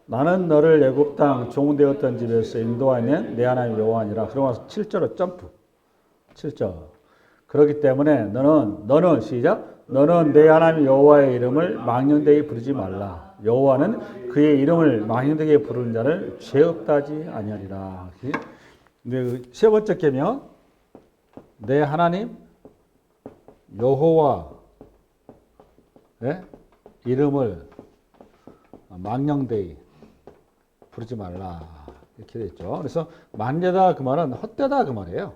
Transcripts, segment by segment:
나는 너를 애굽 땅 종되었던 집에서 인도하는 내 하나님 여호와니라. 그러면서 7절로 점프. 7절. 그렇기 때문에 너는 시작. 너는 내 하나님 여호와의 이름을 망령되게 부르지 말라. 여호와는 그의 이름을 망령되게 부르는 자를 죄 없다 하지 아니하리라. 근데 세 번째 계명, 내 하나님 여호와의 이름을 망령되이 부르지 말라. 이렇게 돼 있죠. 그래서 만되다 그 말은 헛되다 그 말이에요.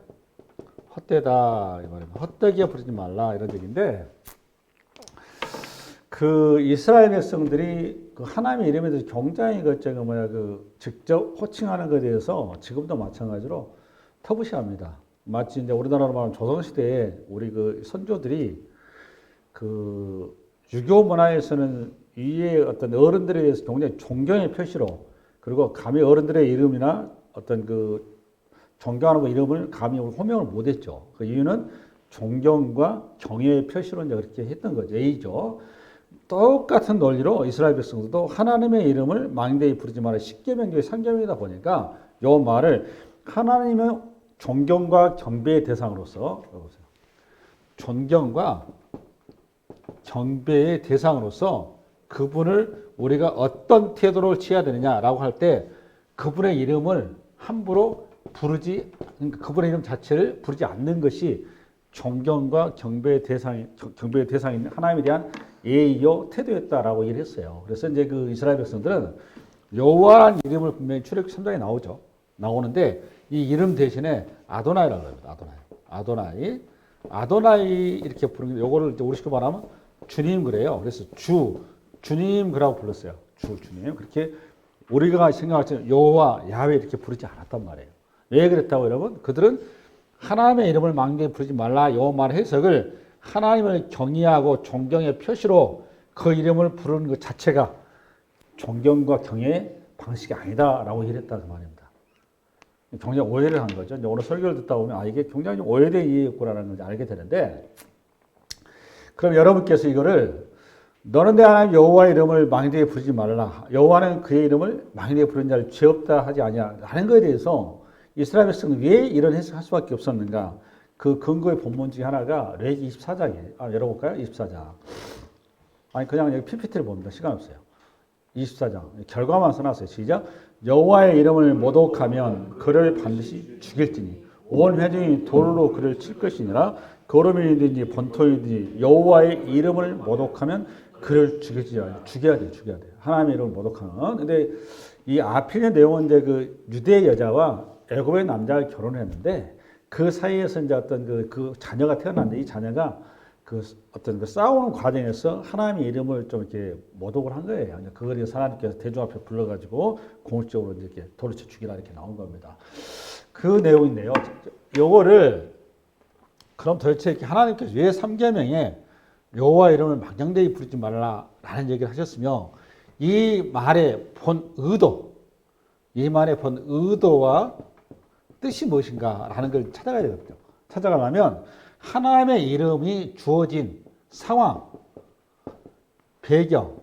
헛되다 이 말입니다. 헛되게 부르지 말라 이런 얘기인데, 그 이스라엘 백성들이 그 하나님의 이름에 대해서 굉장히 직접 호칭하는 것에 대해서 지금도 마찬가지로 터부시합니다. 마치 이제 우리나라로 말하면 조선시대에 우리 그 선조들이 그 유교 문화에서는 이의 어떤 어른들에 대해서 굉장히 존경의 표시로, 그리고 감히 어른들의 이름이나 어떤 그 존경하는 그 이름을 감히 호명을 못했죠. 그 이유는 존경과 경외의 표시로 이제 그렇게 했던 거죠. 예의죠. 똑같은 논리로 이스라엘 백성들도 하나님의 이름을 망대히 부르지 마라. 10계명의 3계명이다 보니까 이 말을 하나님의 존경과 경배의 대상으로서, 보세요. 존경과 경배의 대상으로서 그분을 우리가 어떤 태도를 취해야 되느냐라고 할 때 그분의 이름을 함부로 부르지, 그러니까 그분의 이름 자체를 부르지 않는 것이 존경과 경배의 대상인 하나님에 대한 예의요 태도였다라고 얘기를 했어요. 그래서 이제 그 이스라엘 백성들은 여호와라는 이름을 분명히 출애굽기 3장에 나오죠. 나오는데 이 이름 대신에 아도나이라고 합니다. 아도나이 이렇게 부르는, 요거를 이제 우리식으로 말하면 주님 그래요. 그래서 주님 그라고 불렀어요. 주님. 그렇게 우리가 생각할 때 여호와, 야훼 이렇게 부르지 않았단 말이에요. 왜 그랬다고 여러분? 그들은 하나님의 이름을 망대히 부르지 말라 요 말 해석을 하나님을 경외하고 존경의 표시로 그 이름을 부르는 것 자체가 존경과 경외의 방식이 아니다라고 얘기했다 그 말입니다. 굉장히 오해를 한 거죠. 이제 오늘 설교를 듣다 보면 이게 굉장히 오해된 이해였구나라는 걸 알게 되는데, 그럼 여러분께서 이거를 너는 내 하나님 여호와의 이름을 망대히 부르지 말라. 여호와는 그의 이름을 망대히 부르는 자를 죄 없다 하지 아니하라는 것에 대해서 이스라엘 백성은 왜 이런 해석할 수밖에 없었는가? 그 근거의 본문 중에 하나가 레위기 24장이에요. 열어볼까요? 24장. 그냥 여기 PPT를 봅니다. 시간 없어요. 24장. 결과만 써놨어요. 시작. 여호와의 이름을 모독하면 그를 반드시 죽일지니 온 회중이 돌로 그를 칠 것이니라. 거름이든지 본토이든지 여호와의 이름을 모독하면 그를 죽일지니라. 죽여야 돼요. 하나님의 이름을 모독하는. 근데 이 앞에 있는 내용은 이제 그 유대 여자와 애굽의 남자가 결혼했는데 그 사이에서 이제 어떤 그 자녀가 태어났는데 이 자녀가 그 어떤 그 싸우는 과정에서 하나님의 이름을 좀 이렇게 모독을 한 거예요. 그거에 대해서 하나님께서 대중 앞에 불러가지고 공식적으로 이렇게 돌을 쳐 죽이라 이렇게 나온 겁니다. 그 내용인데요. 요거를 그럼 도대체 이렇게 하나님께서 왜 3계명에 여호와 이름을 망령되이 부르지 말라라는 얘기를 하셨으며 이 말의 본 의도와 뜻이 무엇인가라는 걸 찾아가야 되거든요. 찾아가려면 하나님의 이름이 주어진 상황, 배경,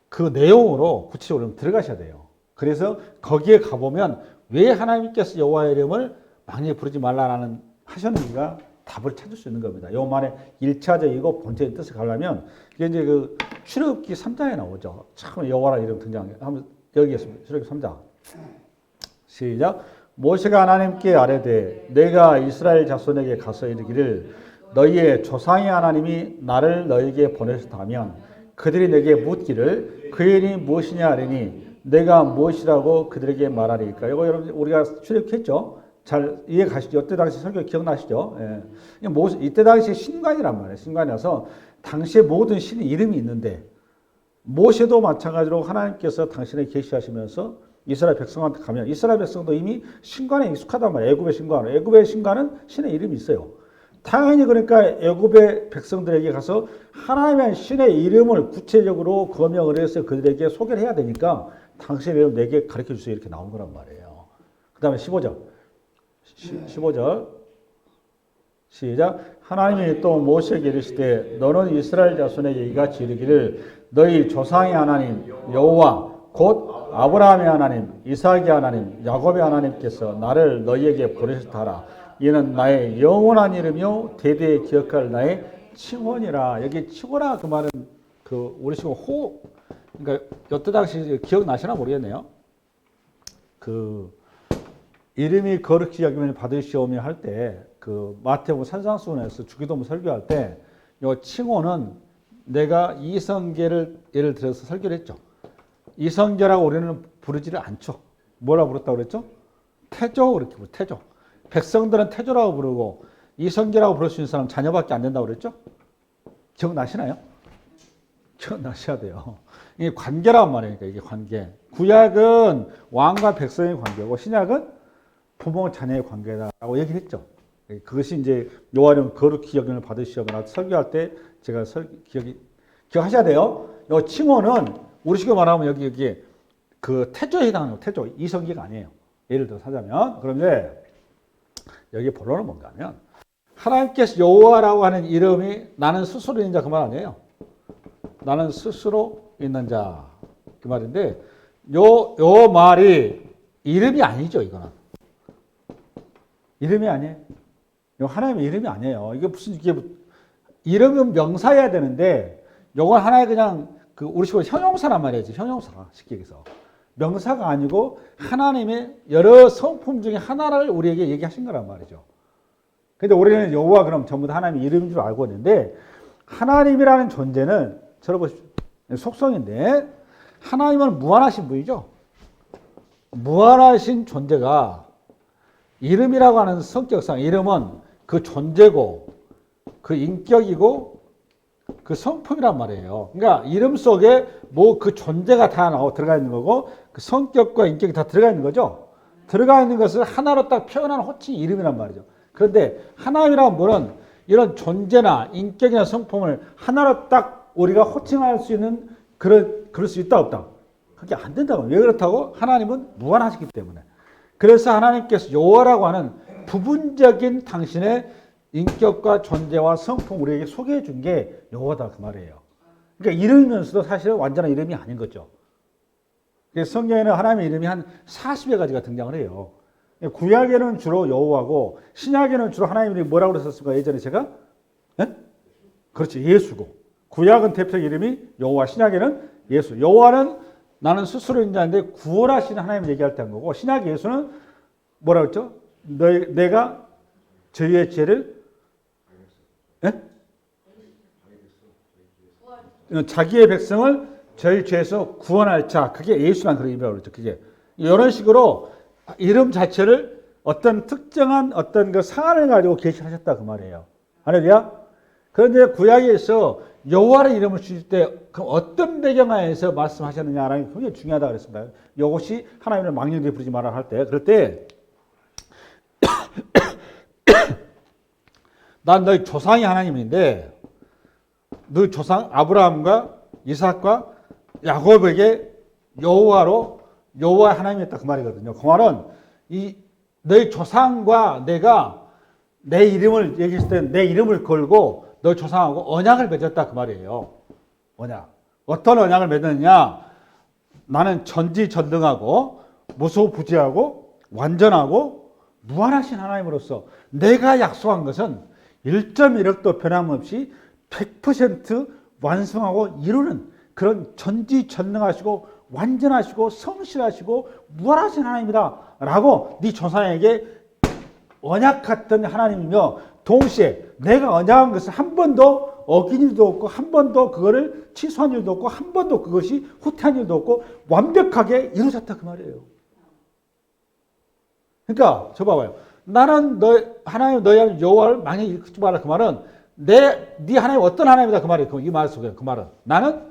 그 내용으로 구체적으로 들어가셔야 돼요. 그래서 거기에 가보면 왜 하나님께서 여호와의 이름을 망령히 부르지 말라라는 하셨는지가 답을 찾을 수 있는 겁니다. 이 말의 1차적이고 본질의 뜻을 가려면 이게 이제 그 출애굽기 3장에 나오죠. 참 여호와라는 이름 등장해. 한번 여기 있습니다. 출애굽기 3장. 시작. 모세가 하나님께 아뢰되 내가 이스라엘 자손에게 가서 이르기를 너희의 조상의 하나님이 나를 너희에게 보내셨다면 그들이 내게 묻기를 그의 이름이 무엇이냐 하리니 내가 무엇이라고 그들에게 말하리까. 이거 여러분 우리가 출애굽했죠. 잘 이해 가시죠? 이때 당시 설교 기억나시죠? 예. 이때 당시 신관이란 말이에요. 신관이라서 당시에 모든 신의 이름이 있는데 모세도 마찬가지로 하나님께서 당신을 계시하시면서 이스라엘 백성한테 가면 이스라엘 백성도 이미 신관에 익숙하단 말이에요. 애굽의 신관은 신의 이름이 있어요. 당연히 그러니까 애굽의 백성들에게 가서 하나님의 신의 이름을 구체적으로 거명을 해서 그들에게 소개를 해야 되니까 당신의 이름 내게 가르쳐 주세요 이렇게 나온 거란 말이에요. 그 다음에 15절 시작. 하나님이 또 모세에게 이르시되 너는 이스라엘 자손에게 이같이 이르기를 너희 조상의 하나님 여호와 곧 아브라함의 하나님, 이삭의 하나님, 야곱의 하나님께서 나를 너희에게 보내셨다 하라. 이는 나의 영원한 이름이요 대대에 기억할 나의 칭언이라. 여기 칭언이라 그 말은 그 우리 지금 그러니까 여태 당시 기억나시나 모르겠네요. 그 이름이 거룩히 여김을 받으시오며 할 때 그 마태복음 산상수훈에서 주기도문 설교할 때 요 칭언은 내가 이성계를 예를 들어서 설교를 했죠. 이성계라고 우리는 부르지를 않죠. 뭐라고 부르었다고 그랬죠? 태조 그렇게 부르죠. 태조. 백성들은 태조라고 부르고 이성계라고 부를 수 있는 사람 자녀밖에 안 된다고 그랬죠? 기억나시나요? 기억나셔야 돼요. 이게 관계란 말이에요. 이게 관계. 구약은 왕과 백성의 관계고 신약은 부모 자녀의 관계다라고 얘기를 했죠. 그것이 이제 요한은 거룩히 여김을 받으시오거나 설교할 때 제가 기억하셔야 돼요. 이 칭호는 우리식으로 말하면 여기 그 태조에 해당하는 거, 태조 이성계가 아니에요. 예를 들어서 하자면 그런데 여기 본론은 뭔가 하면 하나님께서 여호와라고 하는 이름이 나는 스스로 있는 자 그 말 아니에요. 나는 스스로 있는 자 그 말인데 요 말이 이름이 아니죠. 이거는 이름이 아니에요. 하나님의 이름이 아니에요. 이게 무슨 이름은 명사여야 되는데 요건 하나의 그냥 그 우리식으로 형용사란 말이지. 형용사 쉽게 얘기해서 명사가 아니고 하나님의 여러 성품 중에 하나를 우리에게 얘기하신 거란 말이죠. 근데 우리는 여호와 그럼 전부 다 하나님의 이름인 줄 알고 있는데 하나님이라는 존재는 들어보십시오. 속성인데 하나님은 무한하신 분이죠. 무한하신 존재가 이름이라고 하는 성격상 이름은 그 존재고 그 인격이고 그 성품이란 말이에요. 그러니까 이름 속에 뭐 그 존재가 다 들어가 있는 거고 그 성격과 인격이 다 들어가 있는 거죠. 들어가 있는 것을 하나로 딱 표현하는 호칭이 이름이란 말이죠. 그런데 하나님이라는 분은 이런 존재나 인격이나 성품을 하나로 딱 우리가 호칭할 수 있는 그럴 수 있다 없다. 그게 안 된다고. 왜 그렇다고? 하나님은 무한하시기 때문에. 그래서 하나님께서 여호와라고 하는 부분적인 당신의 인격과 존재와 성품 우리에게 소개해 준 게 여호와다 그 말이에요. 그러니까 이름이면서도 사실은 완전한 이름이 아닌 거죠. 그래서 성경에는 하나님의 이름이 한 40여 가지가 등장을 해요. 구약에는 주로 여호와고 신약에는 주로 하나님 이름이 뭐라고 그랬었습니까? 예전에 제가? 네? 그렇지. 예수고. 구약은 대표 이름이 여호와, 신약에는 예수. 여호와는 나는 스스로 있는 자인데 구원하시는 하나님을 얘기할 때 한 거고 신약 예수는 뭐라고 했죠? 내가 저희의 죄를 자기의 백성을 저희 죄에서 구원할 자, 그게 예수란 그런 의미라고 그러죠. 그게 이런 식으로 이름 자체를 어떤 특정한 어떤 그 상한을 가지고 계시하셨다 그 말이에요. 할렐루야. 그런데 구약에서 여호와의 이름을 주실 때 그럼 어떤 배경하에서 말씀하셨느냐라는 게 굉장히 중요하다 그랬습니다. 이것이 하나님을 망령되이 부르지 말라 할 때, 그럴 때 난 너희 조상이 하나님인데 너희 조상 아브라함과 이삭과 야곱에게 여호와 하나님이었다 그 말이거든요. 그 말은 이 너희 조상과 내가 내 이름을 얘기했을 때 내 이름을 걸고 너희 조상하고 언약을 맺었다 그 말이에요. 언약. 어떤 언약을 맺었느냐? 나는 전지전능하고 무소부지하고 완전하고 무한하신 하나님으로서 내가 약속한 것은 1.1억도 변함없이 100% 완성하고 이루는 그런 전지전능하시고 완전하시고 성실하시고 무한하신 하나님이다 라고 네 조상에게 언약했던 하나님이며 동시에 내가 언약한 것을 한 번도 어긴 일도 없고 한 번도 그거를 취소한 일도 없고 한 번도 그것이 후퇴한 일도 없고 완벽하게 이루어졌다 그 말이에요. 그러니까 저 봐봐요. 나는 하나님 너희 하나님 여호와를 만약에 읽지 마라 그 말은 네 하나님 어떤 하나님이다 그 말이에요. 이 말 속에 그 말은 나는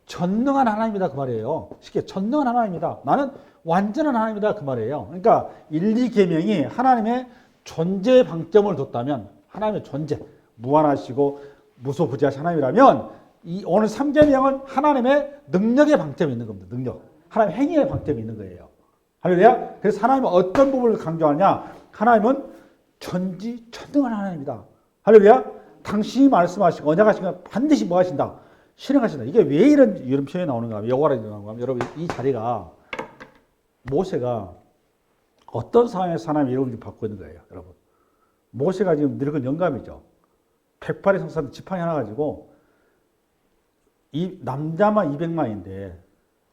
전능한 하나님이다 그 말이에요. 쉽게 전능한 하나님이다. 나는 완전한 하나님이다 그 말이에요. 그러니까 1, 2계명이 하나님의 존재의 방점을 뒀다면 하나님의 존재, 무한하시고 무소부지하신 하나님이라면 이 오늘 3계명은 하나님의 능력의 방점이 있는 겁니다. 능력. 하나님의 행위의 방점이 있는 거예요. 할렐루야. 그래서 하나님은 어떤 부분을 강조하냐? 하나님은 전지전능한 하나님이다. 할렐루야. 당신이 말씀하시고 언약하신 건 반드시 뭐 하신다? 실행하신다. 이게 왜 이런 표현이 나오는가 하면, 여호와라 나오는가 하면, 여러분 이 자리가 모세가 어떤 상황에서 하나님의 이름을 받고 있는 거예요, 여러분. 모세가 지금 늙은 영감이죠. 108의 성산 지팡이 하나 가지고 이 남자만 200만인데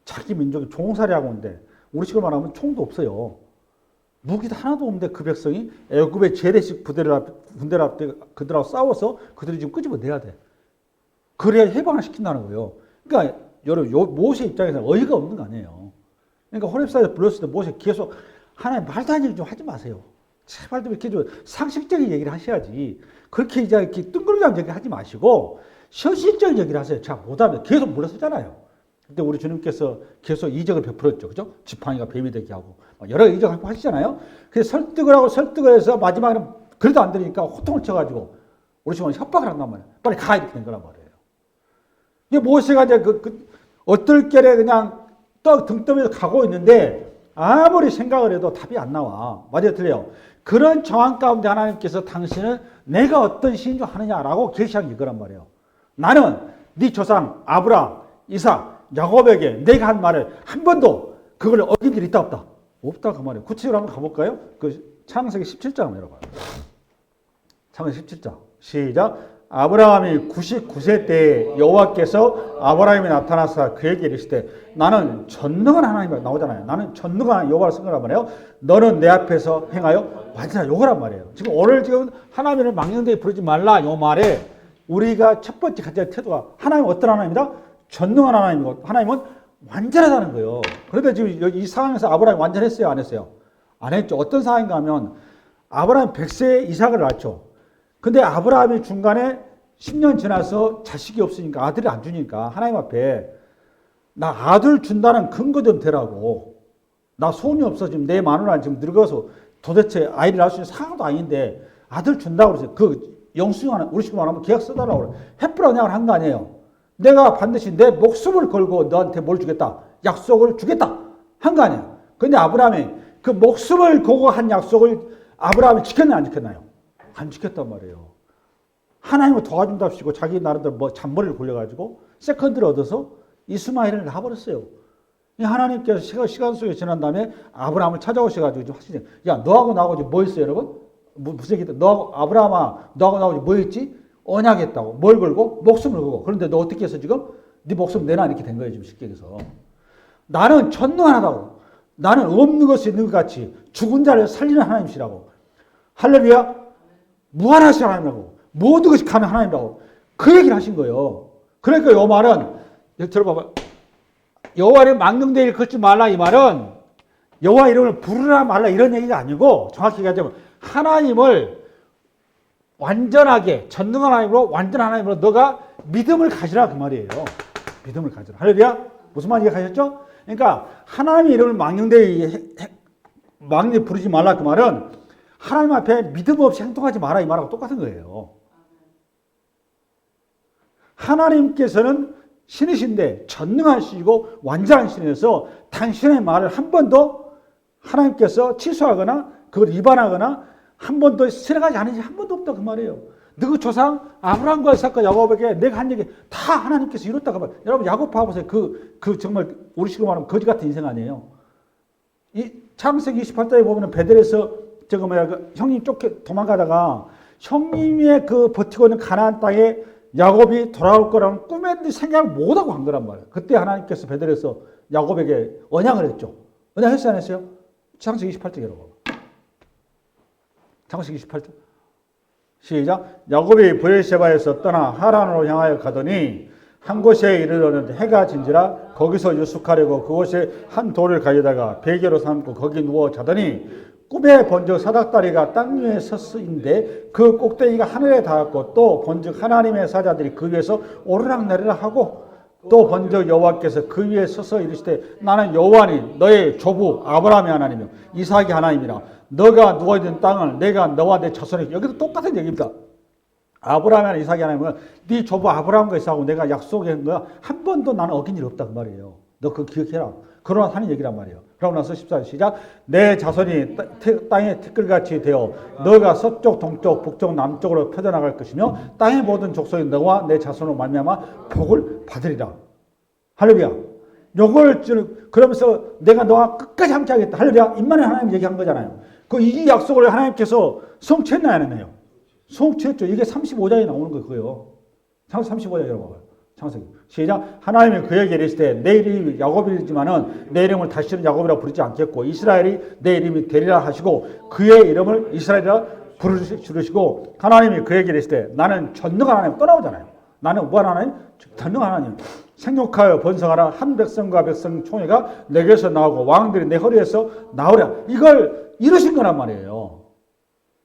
자기 민족이 종살이 하고 있는데, 우리 식으로 말하면 총도 없어요. 무기도 하나도 없는데 그 백성이 애굽의 재래식 군대를 앞에 그들하고 싸워서 그들이 지금 끄집어내야 돼. 그래야 해방을 시킨다는 거예요. 그러니까 여러분 모세 입장에서 어이가 없는 거 아니에요. 그러니까 호렙산에서 불렀을 때 모세 계속 하나님 말도 안 되는 얘기 좀 하지 마세요. 제발 좀 이렇게 좀 상식적인 얘기를 하셔야지. 그렇게 이제 이렇게 뜬구름잡는 얘기 하지 마시고 현실적인 얘기를 하세요. 자, 못하면 계속 물러서잖아요. 근데 우리 주님께서 계속 이적을 베풀었죠. 그죠? 지팡이가 뱀이 되게 하고. 여러 가지 이적을 하시잖아요. 그래서 설득을 해서 마지막에는 그래도 안 되니까 호통을 쳐가지고 우리 지금 협박을 한단 말이에요. 빨리 가! 이렇게 된 거란 말이에요. 이게 모세가 이제 어떨결에 그냥 등 떠면서 가고 있는데 아무리 생각을 해도 답이 안 나와. 맞아요? 틀려요? 그런 정황 가운데 하나님께서 당신은 내가 어떤 신조 하느냐라고 계시한 이거란 말이에요. 나는 네 조상 아브라함, 이삭, 야곱에게 내가 한 말을 한 번도 그걸 어긴 일이 있다 없다? 없다 그 말이에요. 구체적으로 한번 가볼까요? 그 창세기 17장 한번 열어봐요. 창세기 17장 시작. 아브라함이 99세 때에 여호와께서 아브라함에 나타나사 그에게 이르시되 나는 전능한 하나님이라 나오잖아요. 나는 전능한 여호와를 쓴 거란 말이에요. 너는 내 앞에서 행하여 완전한 요거란 말이에요. 지금 오늘 지금 하나님을 망령되게 부르지 말라 요 말에 우리가 첫 번째 가져야 태도가 하나님은 어떤 하나님이다? 전능한 하나님이고 하나님은 완전하다는 거예요. 그런데 지금 여기 이 상황에서 아브라함이 완전했어요? 안 했어요? 안 했죠. 어떤 상황인가 하면 아브라함 100세에 이삭을 낳죠. 근데 아브라함이 중간에 10년 지나서 자식이 없으니까 아들이 안 주니까 하나님 앞에 나 아들 준다는 근거 좀 대라고. 나 소원이 없어. 지금 내 마누라 지금 늙어서 도대체 아이를 낳을 수 있는 상황도 아닌데 아들 준다고 그러세요. 그 영수증 우리 식으로 말하면 계약 써달라고 그래. 해프라고 그냥 한 거 아니에요. 내가 반드시 내 목숨을 걸고 너한테 뭘 주겠다. 약속을 주겠다. 한 거 아니에요. 근데 아브라함이 그 목숨을 걸고 한 약속을 아브라함이 지켰나요? 안 지켰나요? 안 지켰단 말이에요. 하나님을 도와준답시고 자기 나름대로 뭐 잔머리를 굴려가지고 세컨드를 얻어서 이스마엘을 낳아버렸어요. 하나님께서 시간 속에 지난 다음에 아브라함을 찾아오셔가지고 좀 하시죠. 야, 너하고 나하고 뭐 했어요, 여러분? 무슨 얘기다? 너 아브라함아, 너하고 나하고 뭐 했지? 언약했다고. 뭘 걸고? 목숨을 걸고. 그런데 너 어떻게 해서 지금 네 목숨 내놔 이렇게 된 거예요, 지금 쉽게 얘기해서. 나는 전능하다고. 나는 없는 것이 있는 것 같이 죽은 자를 살리는 하나님이시라고. 할렐루야. 무한하신 하나님이라고. 모든 것이 가능한 하나님이라고. 그 얘기를 하신 거예요. 그러니까 이 말은 들어봐봐. 여호와를 망령되게 걷지 말라 이 말은 여호와 이름을 부르라 말라 이런 얘기가 아니고 정확히 얘기하자면 하나님을 완전하게 전능한 하나님으로 완전한 하나님으로 너가 믿음을 가지라 그 말이에요. 믿음을 가지라. 할렐루야. 무슨 말 이해하셨죠? 그러니까 하나님의 이름을 망령되게 부르지 말라 그 말은 하나님 앞에 믿음 없이 행동하지 마라 이 말하고 똑같은 거예요. 하나님께서는 신이신데 전능하시고 완전한 신이어서 당신의 말을 한 번도 하나님께서 취소하거나 그걸 위반하거나 한 번도 실행하지 않은 지 한 번도 없다 그 말이에요. 너 그 조상 아브라함과 이삭과 야곱에게 내가 한 얘기 다 하나님께서 이뤘다 그 말. 여러분 야곱 봐보세요. 그 정말 우리 식으로 말하면 거지 같은 인생 아니에요. 이 창세기 28장에 보면 베델에서 형님 쫓겨 도망가다가 형님의 그 버티고 있는 가나안 땅에 야곱이 돌아올 거라는 꿈에도 생각을 못하고 간 거란 말이에요. 그때 하나님께서 베델에서 야곱에게 언약을 했죠. 언약했어요 안 했어요? 창세기 28장 여러분. 창세기 28장 시작. 야곱이 브에르세바에서 떠나 하란으로 향하여 가더니 한 곳에 이르렀는데 해가 진지라 거기서 유숙하려고 그곳에 한 돌을 가져다가 베개로 삼고 거기 누워 자더니 꿈에 본즉 사닥다리가 땅 위에 섰으인데 그 꼭대기가 하늘에 닿았고 또 본즉 하나님의 사자들이 그 위에서 오르락내리락 하고 또 본즉 여호와께서 그 위에 서서 이르시되 나는 여호와니 너의 조부 아브라함의 하나님이요 이삭의 하나님이라 너가 누워있는 땅을 내가 너와 내 자손에게 여기도 똑같은 얘기입니다. 아브라함이나 이삭이 하나님은 네 조부 아브라함과 이삭하고 내가 약속한 거야 한 번도 나는 어긴 일 없다 그 말이에요. 너 그거 기억해라. 그러나 하는 얘기란 말이에요. 그러고 나서 14절 시작. 내 자손이 땅의 티끌같이 되어 너가 서쪽, 동쪽, 북쪽, 남쪽으로 펴져나갈 것이며 땅의 모든 족속이 너와 내 자손으로 말미암아 복을 받으리라. 할렐루야. 요걸 그러면서 내가 너와 끝까지 함께하겠다. 할렐루야. 임마누엘 하나님 얘기한 거잖아요. 이 약속을 하나님께서 성취했나요, 안 했나요? 성취했죠. 이게 35장에 나오는 거 그거예요. 35장이라고 봐요. 창세기. 시작. 하나님이 그에게 이르시되 내 이름이 야곱이지만은 내 이름을 다시는 야곱이라 부르지 않겠고 이스라엘이 내 이름이 되리라 하시고 그의 이름을 이스라엘이라 부르시고 하나님이 그에게 이르시되 나는 전능한 하나님 또 나오잖아요. 나는 무한 하나님, 전능한 하나님. 생육하여 번성하라. 한 백성과 백성 총회가 내게서 나오고 왕들이 내 허리에서 나오랴. 이걸 이루신 거란 말이에요.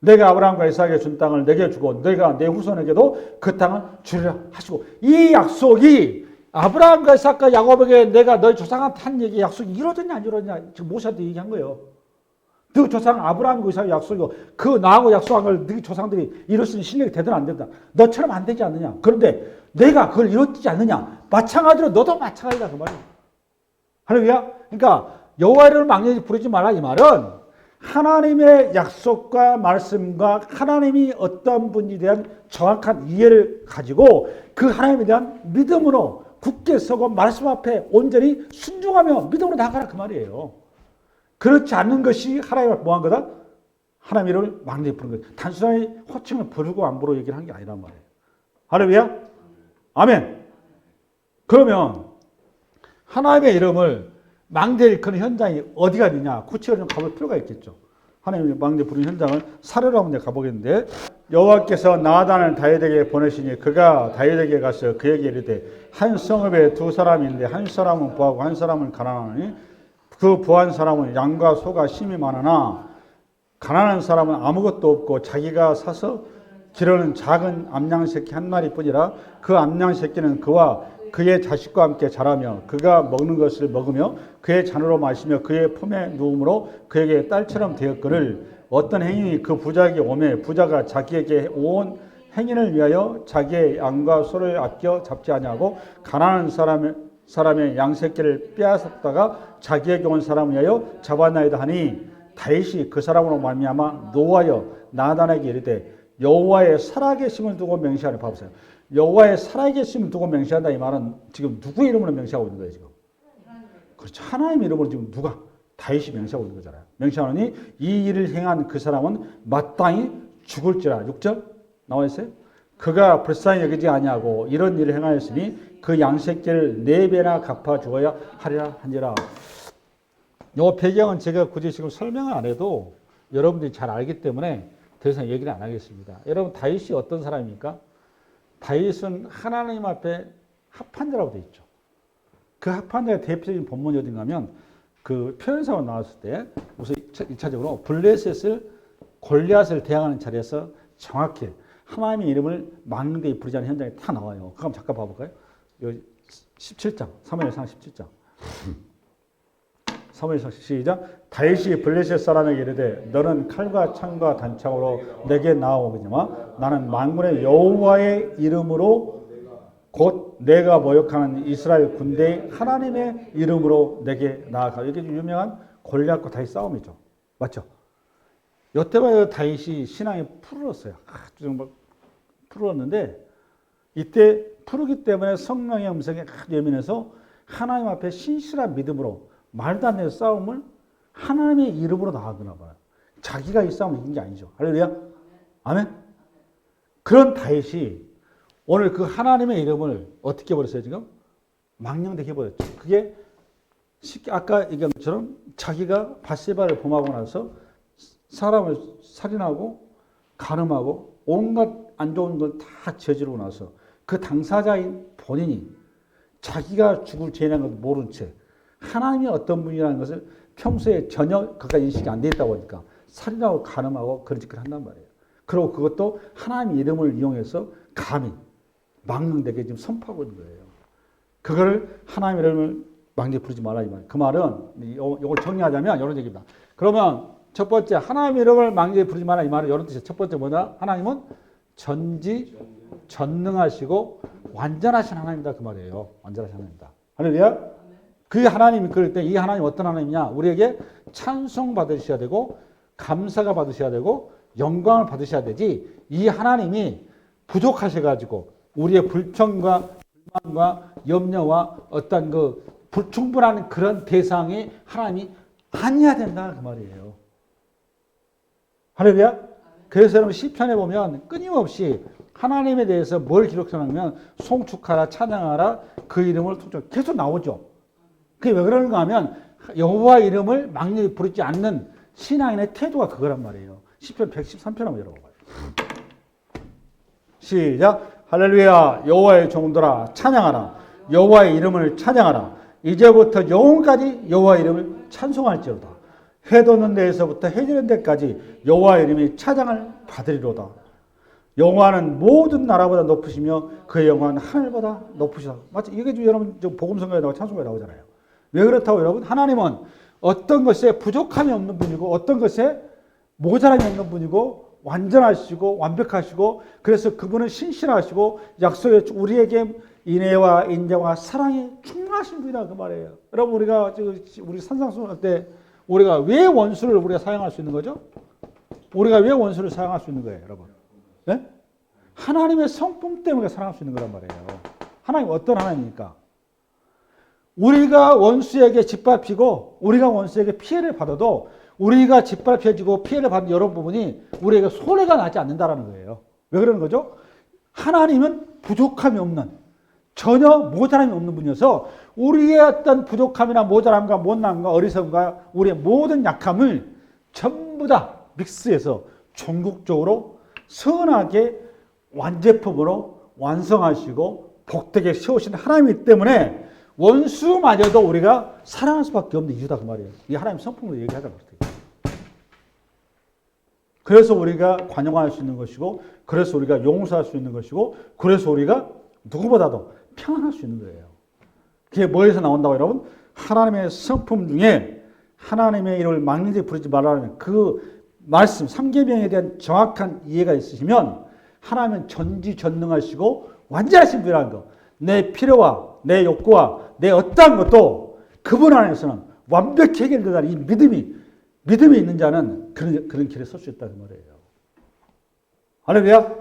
내가 아브라함과 이삭에게 준 땅을 내게 주고 내가 내 후손에게도 그 땅을 주리라 하시고 이 약속이 아브라함과 이삭과 야곱에게 내가 너희 조상한테 한 얘기 약속이 이루어졌냐 안 이루어졌냐 지금 모세한테 얘기한 거예요. 너 조상 아브라함과 이삭의 약속이고 그 나하고 약속한 걸 네 조상들이 이룰 수 있는 실력이 되든 안 된다. 너처럼 안 되지 않느냐. 그런데 내가 그걸 이루지 않느냐. 마찬가지로 너도 마찬가지다 그 말이에요. 할렐루야. 그러니까 여호와의 이름을 망령히 부르지 말라 이 말은 하나님의 약속과 말씀과 하나님이 어떤 분에 대한 정확한 이해를 가지고 그 하나님에 대한 믿음으로 굳게 서고 말씀 앞에 온전히 순종하며 믿음으로 나가라 그 말이에요. 그렇지 않는 것이 하나님 앞에 뭐한 거다? 하나님 이름을 망령히 부르는 거예요. 단순하게 호칭을 부르고 안 부르고 얘기를 한 게 아니란 말이에요. 할렐루야? 아멘. 그러면 하나님의 이름을 망대 일컫는 현장이 어디가 있느냐? 구체적으로 좀 가볼 필요가 있겠죠. 하나님의 망대 부르는 현장을 사례로 한번 가보겠는데 여호와께서 나단을 다윗에게 보내시니 그가 다윗에게 가서 그에게 이르되 한 성읍에 두 사람이 있는데 한 사람은 부하고 한 사람은 가난하니 그 부한 사람은 양과 소가 심히 많으나 가난한 사람은 아무것도 없고 자기가 사서 기르는 작은 암양 새끼 한 마리뿐이라 그 암양 새끼는 그와 그의 자식과 함께 자라며 그가 먹는 것을 먹으며 그의 잔으로 마시며 그의 품에 누움으로 그에게 딸처럼 되었거늘 어떤 행인이 그 부자에게 오매 부자가 자기에게 온 행인을 위하여 자기의 양과 소를 아껴 잡지 아니하고 가난한 사람의 양새끼를 빼앗았다가 자기에게 온 사람을 위하여 잡았나이다 하니 다윗이 그 사람으로 말미암아 노하여 나단에게 이르되 여호와의 살아계심을 두고 맹세하는 봐보세요. 여호와의 살아계심을 두고 맹세한다 이 말은 지금 누구 이름으로 맹세하고 있는 거예요 지금? 그렇죠. 하나님 이름으로 지금 누가? 다윗이 맹세하고 있는 거잖아요. 맹세하노니 이 일을 행한 그 사람은 마땅히 죽을지라. 6절 나와 있어요. 그가 불쌍히 여기지 아니하고 이런 일을 행하였으니 그 양새끼를 4배나 갚아 주어야 하리라 한지라. 이 배경은 제가 굳이 지금 설명을 안 해도 여러분들이 잘 알기 때문에 더 이상 얘기를 안 하겠습니다. 여러분 다윗이 어떤 사람입니까? 다윗은 하나님 앞에 합한 자라고 되어 있죠. 그 합한 자의 대표적인 본문이 어딘가 하면 그 표현상으로 나왔을 때 우선 1차적으로 블레셋을 골리앗을 대항하는 자리에서 정확히 하나님의 이름을 막는 데 부르자는 현장이 다 나와요. 그럼 잠깐 봐볼까요? 17장, 사무엘상 17장. 사무엘상 시작. 다윗이 블레셋 사람에게 이르되 너는 칼과 창과 단창으로 내게 나아오거니와 나는 만군의 여호와의 이름으로 곧 내가 모욕하는 이스라엘 군대의 하나님의 이름으로 내게 나아가. 이게 유명한 골리앗과 다윗 싸움이죠. 맞죠? 이때만 다윗이 신앙이 푸르렀어요. 아주 정말 푸르렀는데 이때 푸르기 때문에 성령의 음성에 아주 예민해서 하나님 앞에 신실한 믿음으로 말도 안 되는 싸움을 하나님의 이름으로 나가거나 봐요. 자기가 이 싸움을 이긴 게 아니죠. 할렐루야. 아멘. 그런 다윗이 오늘 그 하나님의 이름을 어떻게 해버렸어요 지금? 망령되게 해버렸죠. 그게 아까 얘기한 것처럼 자기가 밧세바를 범하고 나서 사람을 살인하고 간음하고 온갖 안 좋은 걸 다 저지르고 나서 그 당사자인 본인이 자기가 죽을 죄라는 것도 모른 채 하나님이 어떤 분이라는 것을 평소에 전혀 그가 인식이 안 돼 있다고 하니까 살인하고 간음하고 그런 짓을 한단 말이에요. 그리고 그것도 하나님의 이름을 이용해서 감히 망령되게 지금 선포하고 있는 거예요. 그거를 하나님의 이름을 망령되게 부르지 말라 이 말이에요. 그 말은 이걸 정리하자면 이런 얘기입니다. 그러면 첫 번째 하나님의 이름을 망령되게 부르지 말라 이 말은 이런 뜻이에요. 첫 번째 뭐냐? 하나님은 전지 전능하시고 완전하신 하나님이다 그 말이에요. 완전하신 하나님이다. 할렐루야. 그 하나님이 그럴 때 이 하나님 어떤 하나님이냐? 우리에게 찬송 받으셔야 되고 감사가 받으셔야 되고 영광을 받으셔야 되지. 이 하나님이 부족하셔가지고 우리의 불평과 불만과 염려와 어떤 그 불충분한 그런 대상이 하나님이 아니어야 된다 그 말이에요. 할렐루야. 그래서 여러분 시편에 보면 끊임없이 하나님에 대해서 뭘 기록하냐면 송축하라 찬양하라 그 이름을 계속 나오죠. 그게 왜 그러는가 하면 여호와 이름을 막연히 부르지 않는 신앙인의 태도가 그거란 말이에요. 시편 113편 한번 열어봐요. 시작. 할렐루야. 여호와의 종들아 찬양하라. 여호와의 이름을 찬양하라. 이제부터 영원까지 여호와의 이름을 찬송할지로다. 해 돋는 데에서부터 해 지는 데까지 여호와의 이름이 찬양을 받으리로다. 여호와는 모든 나라보다 높으시며 그의 영광은 하늘보다 높으시다. 맞죠? 이게 지금 여러분 복음성가에 나오고 찬송가에 나오잖아요. 왜 그렇다고 여러분? 하나님은 어떤 것에 부족함이 없는 분이고 어떤 것에 모자람이 없는 분이고 완전하시고 완벽하시고 그래서 그분은 신실하시고 약속에 우리에게 인애와 인정과 사랑이 충만하신 분이다 그 말이에요. 여러분 우리가 우리 산상수훈 때 우리가 왜 원수를 우리가 사용할 수 있는 거죠? 우리가 왜 원수를 사용할 수 있는 거예요, 여러분? 네? 하나님의 성품 때문에 사랑할 수 있는 거란 말이에요. 하나님 어떤 하나님입니까? 우리가 원수에게 짓밟히고 우리가 원수에게 피해를 받아도 우리가 짓밟혀지고 피해를 받는 이런 부분이 우리에게 손해가 나지 않는다라는 거예요. 왜 그러는 거죠? 하나님은 부족함이 없는 전혀 모자람이 없는 분이어서 우리의 어떤 부족함이나 모자람과 못남과 어리석음과 우리의 모든 약함을 전부 다 믹스해서 전국적으로 선하게 완제품으로 완성하시고 복되게 세우신 하나님이기 때문에 원수마저도 우리가 사랑할 수밖에 없는 이유다 그 말이에요. 이 하나님 성품으로 얘기하자고 그랬어요. 그래서 우리가 관용할 수 있는 것이고 그래서 우리가 용서할 수 있는 것이고 그래서 우리가 누구보다도 평안할 수 있는 거예요. 그게 뭐에서 나온다고 여러분? 하나님의 성품 중에 하나님의 이름을 막연히 부르지 말라는 그 말씀 3계명에 대한 정확한 이해가 있으시면 하나님은 전지전능하시고 완전하신 분이라는 거. 내 필요와 내 욕구와 내 어떠한 것도 그분 안에서는 완벽히 해결된다는 이 믿음이 있는 자는 그런 길에 설 수 있다는 말이에요. 할렐루야.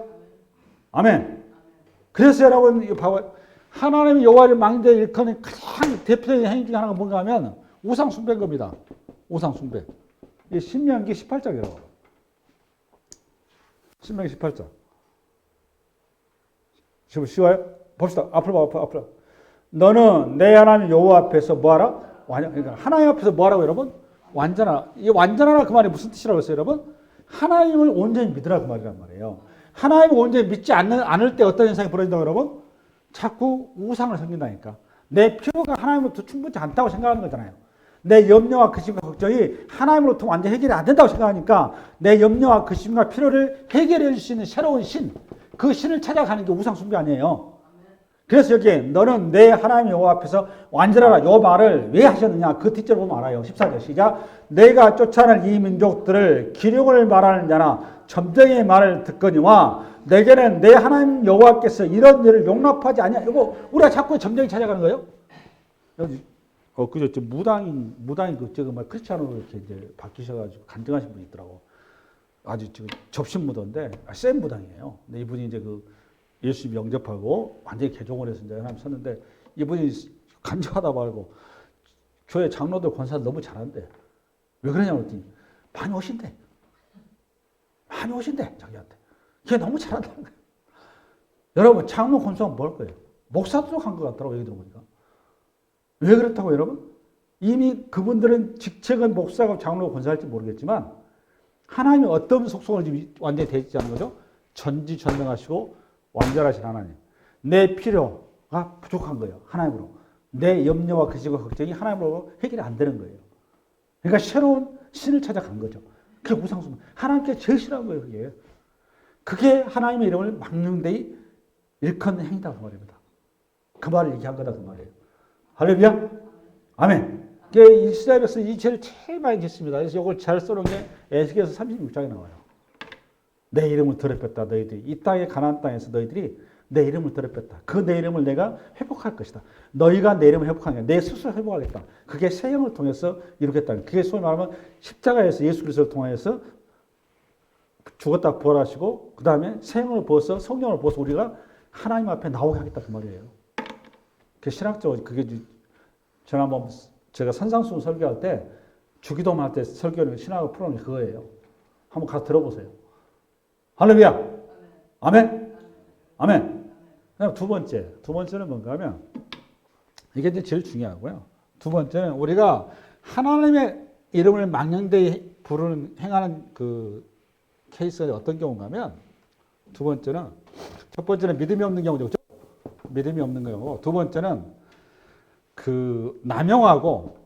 아멘. 그래서 여러분 하나님의 여호와를 막는데 일컫는 가장 대표적인 행위 중에 하나가 뭔가 하면 우상 숭배인 겁니다. 우상 숭배. 이 신명기 18장이라고. 신명기 18장. 지금 쉬워요? 봅시다. 앞으로 봐. 앞으로. 너는 내 하나님 여호와 앞에서 뭐하라? 그러니까 하나님 앞에서 뭐하라고 여러분? 완전하라. 이 완전하라 그 말이 무슨 뜻이라고 했어요 여러분? 하나님을 온전히 믿으라 그 말이란 말이에요. 하나님을 온전히 믿지 않을 때 어떤 현상이 벌어진다고 여러분? 자꾸 우상을 섬긴다니까. 내 필요가 하나님으로부터 충분치 않다고 생각하는 거잖아요. 내 염려와 근심과 걱정이 하나님으로부터 완전히 해결이 안 된다고 생각하니까 내 염려와 근심과 필요를 해결해 줄 수 있는 새로운 신, 그 신을 찾아가는 게 우상 숭배 아니에요. 그래서 여기에 너는 내 하나님 여호와 앞에서 완전하라. 이 말을 왜 하셨느냐? 그 뒷절 보면 알아요. 14절 시작. 내가 쫓아낼 이 민족들을 기력을 말하는 자나 점쟁이의 말을 듣거니와 내게는 내 하나님 여호와께서 이런 일을 용납하지 않냐. 이거 우리가 자꾸 점쟁이 찾아가는 거예요. 여기 그저 무당이 크리스찬으로 이렇게 이제 바뀌셔가지고 간증하신 분이 있더라고. 아주 지금 접신무도인데 센 무당이에요. 근데 이분이 이제 예수 영접하고 완전히 개종을 해서 이제 하나님 섰는데 이분이 간증하다 말고 교회 장로들 권사들 너무 잘한대. 왜 그러냐고 그랬더니 많이 오신대. 자기한테. 걔 너무 잘한다는 거예요. 여러분 장로 권사가 뭘 거예요? 목사도 한 것 같더라고 얘기 들어보니까. 왜 그렇다고 여러분? 이미 그분들은 직책은 목사가 장로 권사할지 모르겠지만 하나님이 어떤 속성을 지금 완전히 대지 않는 거죠? 전지전능하시고 완전하신 하나님. 내 필요가 부족한 거예요. 하나님으로. 내 염려와 근심과 걱정이 하나님으로 해결이 안 되는 거예요. 그러니까 새로운 신을 찾아간 거죠. 그게 우상숭배. 하나님께 제일 싫어하는 거예요. 그게 하나님의 이름을 막는 데 일컫는 행위다 그 말입니다. 그 말을 얘기한 거다 그 말이에요. 할렐루야. 아멘. 이스라엘 백성이 이 죄를 제일 많이 짓습니다. 그래서 이걸 잘 써놓은 게 에스겔서 36장에 나와요. 내 이름을 더럽혔다 너희들이 이 땅의 가나안 땅에서 너희들이 내 이름을 더럽혔다. 그 내 이름을 내가 회복할 것이다. 너희가 내 이름을 회복하는 게 내 스스로 회복하겠다. 그게 세형을 통해서 이루겠다. 그게 소위 말하면 십자가에서 예수 그리스도를 통해서 죽었다 부활하시고 그 다음에 세형을 부어서 성령을 부어서 우리가 하나님 앞에 나오게 하겠다 그 말이에요. 그 신학적으로 그게 지난번 제가 산상수훈 설교할 때 주기도만 할 때 설교는 신학을 풀어놓은 게 그거예요. 한번 가서 들어보세요. 할렐루야. 아멘. 아멘. 그다음 두 번째는 뭔가 하면 이게 이제 제일 중요하고요. 두 번째는 우리가 하나님의 이름을 망령되이 부르는 행하는 그 케이스가 어떤 경우인가 하면 두 번째는 첫 번째는 믿음이 없는 경우죠. 그렇죠? 믿음이 없는 거고 두 번째는 그 남용하고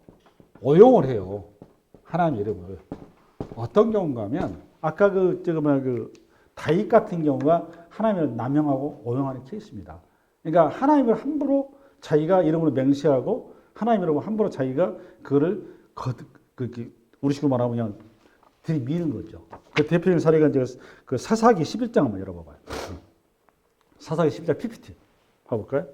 오용을 해요. 하나님 이름을. 어떤 경우인가 하면 아까 그 다윗 같은 경우가 하나님을 남용하고 오용하는 케이스입니다. 그러니까 하나님을 함부로 자기가 이름으로 맹세하고 하나님 이름으로 함부로 자기가 그거를 우리 식으로 말하면 그냥 들이미는 거죠. 그 대표적인 사례가 이제 그 사사기 11장 한번 열어봐봐요. 사사기 11장 PPT 봐볼까요?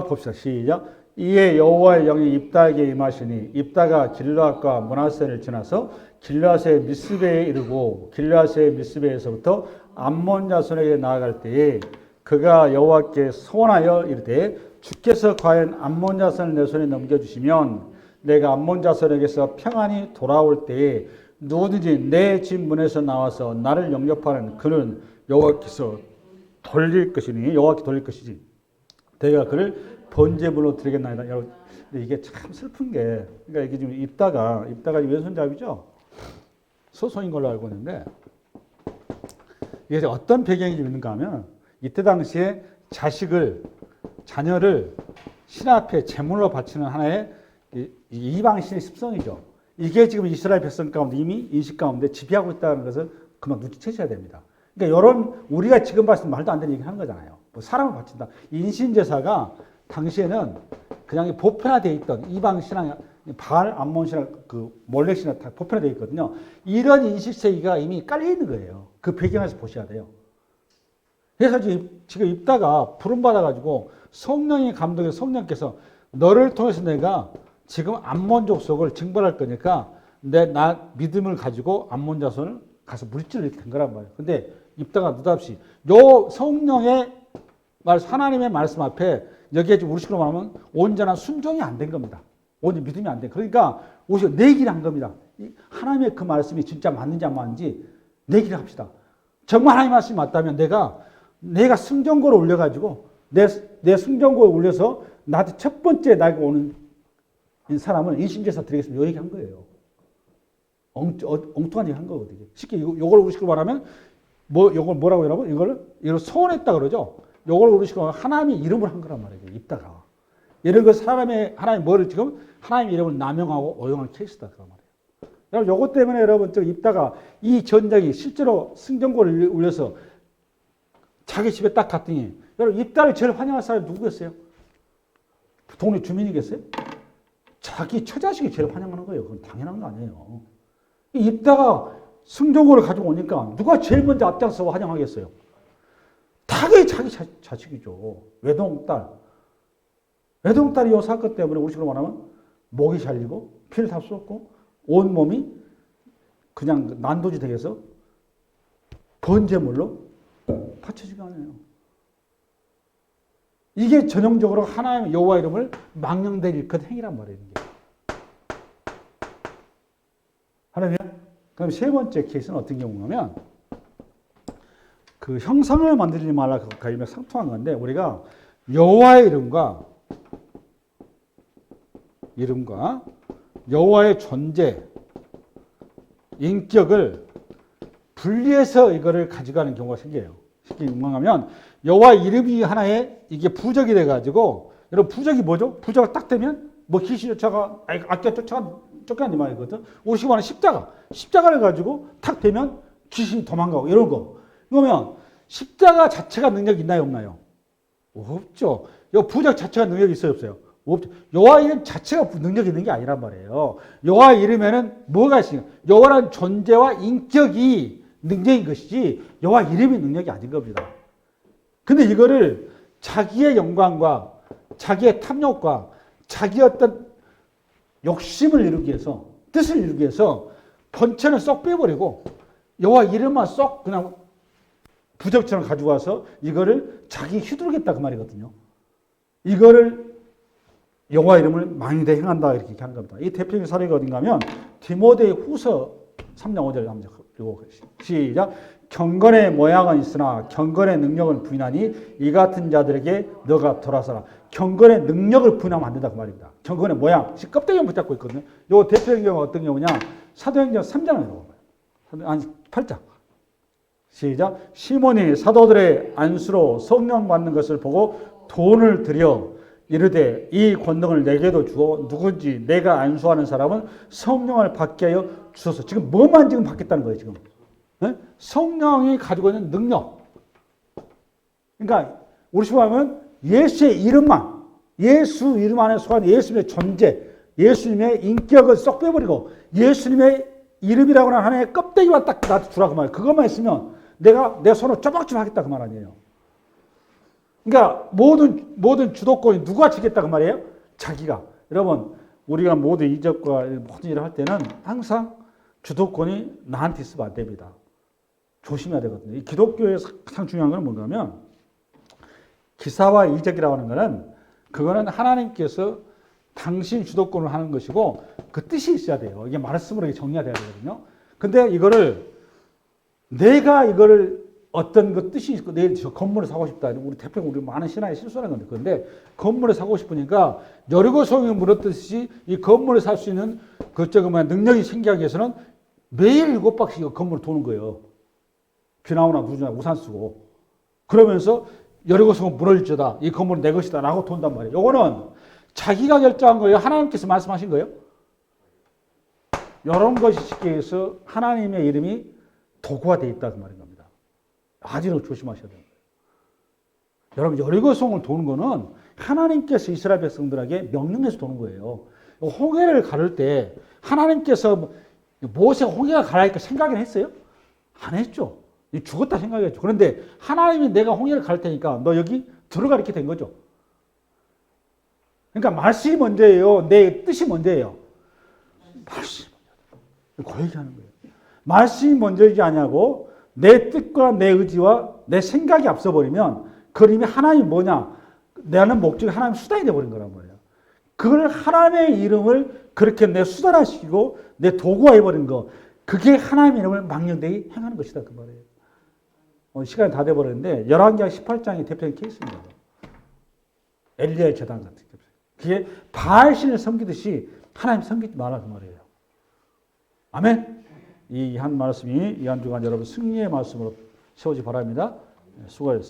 봅시다. 시작. 이에 여호와의 영이 입다에게 임하시니 입다가 길르앗과 므낫세를 지나서 길르앗의 미스베에 이르고 길르앗의 미스베에서부터 암몬 자손에게 나아갈 때에 그가 여호와께 소원하여 이르되 주께서 과연 암몬 자손을 내 손에 넘겨주시면 내가 암몬 자손에게서 평안히 돌아올 때에 누구든지 내 집 문에서 나와서 나를 영접하는 그는 여호와께서 돌릴 것이니 여호와께 돌릴 것이지 내가 그를 번제물로 드리겠나이다. 여러분, 근데 이게 참 슬픈 게, 그러니까 이게 지금 입다가 왼손잡이죠? 소송인 걸로 알고 있는데, 이게 어떤 배경이 좀 있는가 하면, 이때 당시에 자녀를 신 앞에 제물로 바치는 하나의 이방신의 습성이죠. 이게 지금 이스라엘 백성 가운데 이미 인식 가운데 지배하고 있다는 것을 그만 눈치채셔야 됩니다. 그러니까 우리가 지금 봤을 때 말도 안 되는 얘기 하는 거잖아요. 뭐 사람을 바친다. 인신제사가 당시에는 그냥 보편화되어 있던 이방 신앙, 바알, 암몬 신앙, 그 몰렉 신앙 다 보편화되어 있거든요. 이런 인식세계가 이미 깔려 있는 거예요. 그 배경에서 보셔야 돼요. 그래서 지금 입다가 부름받아가지고 성령이 감동해서 성령께서 너를 통해서 내가 지금 암몬 족속을 징벌할 거니까 나 믿음을 가지고 암몬 자손을 가서 물질을 된 거란 말이에요. 근데 입다가 느닷없이 요 성령의 하나님의 말씀 앞에 여기에 지금 우리식으로 말하면 온전한 순종이 안 된 겁니다. 온전히 믿음이 안 된. 그러니까 오히려 내기를 한 겁니다. 하나님의 그 말씀이 진짜 맞는지 안 맞는지 내기를 합시다. 정말 하나님 말씀이 맞다면 내가 승전고를 올려가지고 내 승전고를 올려서 나한테 첫 번째 나에게 오는 사람은 인신제사 드리겠습니다. 이 얘기 한 거예요. 엉뚱한 얘기 한 거거든요. 쉽게 이걸 우리식으로 말하면 이걸 뭐라고 하라고? 이걸 소원했다 그러죠. 요걸 우리식으로 하나님의 이름을 한 거란 말이에요. 입다가. 이런 거 하나님 뭐를 지금 하나님의 이름을 남용하고 오용한 케이스다. 그 말이에요. 여러분, 요것 때문에 여러분, 입다가 이 전쟁이 실제로 승전고를 울려서 자기 집에 딱 갔더니, 여러분, 입다를 제일 환영할 사람이 누구겠어요? 동네 주민이겠어요? 자기 처자식이 제일 환영하는 거예요. 그건 당연한 거 아니에요. 입다가 승전고를 가지고 오니까 누가 제일 먼저 앞장서 환영하겠어요? 당연히 자기 자식이죠. 외동딸이 이 사건 때문에 우리식으로 말하면 목이 잘리고 피를 다 쏟고 온몸이 그냥 난도지 되어서 번제물로 바쳐지가 않아요. 이게 전형적으로 하나님의 여호와 이름을 망령되이 일컫는 행위란 말이에요. 하나님, 그럼 세 번째 케이스는 어떤 경우냐면 그 형상을 만들지 말라 가임에 상통한 건데 우리가 여호와의 이름과 여호와의 존재, 인격을 분리해서 이거를 가져가는 경우가 생겨요. 쉽게 말하면 여호와 이름이 하나의 이게 부적이 돼가지고 여러분 부적이 뭐죠? 부적이 딱 되면 뭐 귀신 악귀 쫓아가는 말이거든. 우리 말하는 십자가를 가지고 탁 되면 귀신이 도망가고 이런 거. 그러면 십자가 자체가 능력이 있나요, 없나요? 없죠. 이 부적 자체가 능력이 있어요, 없어요? 없죠. 여호와 이름 자체가 능력이 있는 게 아니란 말이에요. 여호와 이름에는 뭐가 있어요? 여호와라는 존재와 인격이 능력인 것이지 여호와 이름이 능력이 아닌 겁니다. 근데 이거를 자기의 영광과 자기의 탐욕과 자기의 어떤 욕심을 이루기 위해서, 뜻을 이루기 위해서 본체는 쏙 빼버리고 여호와 이름만 쏙 그냥 부적처럼 가지고 와서 이거를 자기 휘두르겠다 그 말이거든요. 이거를 여호와 이름을 망령되이 행한다 이렇게 하는 겁니다. 이 대표적인 사례가 어딘가 하면 디모데 후서 3장 5절 한번 읽고 시작. 경건의 모양은 있으나 경건의 능력은 부인하니 이 같은 자들에게 너가 돌아서라. 경건의 능력을 부인하면 안 된다 그 말입니다. 경건의 모양, 껍데기만 붙잡고 있거든요. 요 대표적인 경우가 어떤 경우냐? 사도행전 3장을 읽어봐요. 아니 8장. 시작. 시몬이 사도들의 안수로 성령 받는 것을 보고 돈을 들여 이르되 이 권능을 내게도 주어 누군지 내가 안수하는 사람은 성령을 받게 하여 주소서. 지금 뭐만 지금 받겠다는 거예요 지금. 네? 성령이 가지고 있는 능력. 그러니까 우리 식으로 하면 예수의 이름만, 예수 이름 안에 속한 예수님의 존재, 예수님의 인격을 쏙 빼버리고 예수님의 이름이라고 하는 하나의 껍데기만 딱 나한테 주라고 말이에요. 그것만 있으면 내가 내 손을 쪼박쪼박 하겠다 그 말 아니에요. 그러니까 모든 주도권이 누가 지겠다 그 말이에요? 자기가. 여러분 우리가 모든 이적과 모든 일을 할 때는 항상 주도권이 나한테 있으면 안 됩니다. 조심해야 되거든요. 이 기독교의 가장 중요한 건 뭔가 하면 기사와 이적이라고 하는 거는 그거는 하나님께서 당신 주도권을 하는 것이고 그 뜻이 있어야 돼요. 이게 말씀으로 정리가 돼야 되거든요. 근데 이거를 내가 이거를 어떤 그 뜻이 있고 내일 저 건물을 사고 싶다. 우리 대표가 우리 많은 신앙에 실수하는 건데 그런데 건물을 사고 싶으니까 여리고 성이 물었듯이 이 건물을 살 수 있는 능력이 생기기 위해서는 매일 7바퀴 건물을 도는 거예요. 비 나오나 누구나 우산 쓰고 그러면서 여리고 성은 무너질지다. 이 건물은 내 것이다. 라고 돈단 말이에요. 요거는 자기가 결정한 거예요. 하나님께서 말씀하신 거예요. 이런 것이 쉽게 해서 하나님의 이름이 도구화되어 있다 그 말인 겁니다. 아주 조심하셔야 돼요. 여러분 여리고성을 도는 거는 하나님께서 이스라엘 백성들에게 명령해서 도는 거예요. 홍해를 가를 때 하나님께서 모세가 홍해가 가라니까 생각은 했어요? 안 했죠. 죽었다 생각했죠. 그런데 하나님이 내가 홍해를 갈 테니까 너 여기 들어가 이렇게 된 거죠. 그러니까 말씀이 먼저예요. 내 뜻이 먼저예요. 말씀이 먼저. 그 얘기하는 거예요. 말씀이 먼저이지 아니하고 내 뜻과 내 의지와 내 생각이 앞서버리면 그림이 하나님이 뭐냐? 나는 목적이 하나님 수단이 되어버린 거란 말이에요. 그걸 하나님의 이름을 그렇게 내 수단화시키고 내 도구화 해버린 거 그게 하나님의 이름을 망령되이 행하는 것이다 그 말이에요. 시간이 다 돼버렸는데 열왕기하 18장이 대표적인 케이스입니다. 엘리야의 제단 같은 게 그게 바알신을 섬기듯이 하나님 섬기지 마라 그 말이에요. 아멘. 이 한 말씀이 이 한 주간 여러분 승리의 말씀으로 세우지 바랍니다. 수고하셨습니다.